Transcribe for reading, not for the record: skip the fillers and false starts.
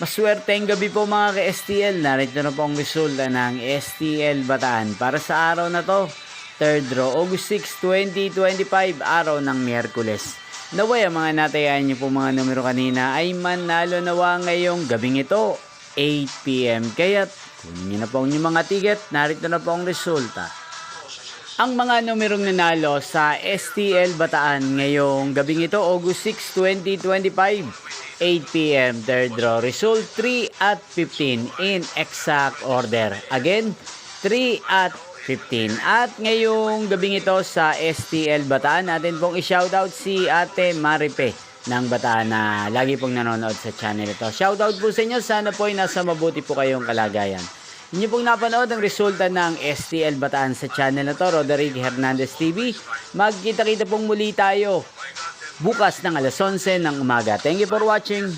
Maswerteng gabi po mga ka-STL. Narito na po ang resulta ng STL Bataan para sa araw na to. Third draw, August 6, 2025, araw ng Miyerkules. Naway ang mga natayaan niyo po mga numero kanina ay manalo nawa ngayong gabing ito, 8 PM. Kaya kunin niyo na po ang inyong mga ticket. Narito na po ang resulta. Ang mga numerong nanalo sa STL Bataan ngayong gabing ito, August 6, 2025, 8 PM, third draw. Result 3 at 15 in exact order. Again, 3 at 15. At ngayong gabing ito sa STL Bataan, natin pong i-shoutout si Ate Maripe ng Bataan na lagi pong nanonood sa channel ito. Shoutout po sa inyo. Sana po ay nasa mabuti po kayong kalagayan. Inyo pong napanood ang resulta ng STL Bataan sa channel na to, Roderick Hernandez TV. Magkita-kita pong muli tayo bukas ng alas 11 ng umaga. Thank you for watching.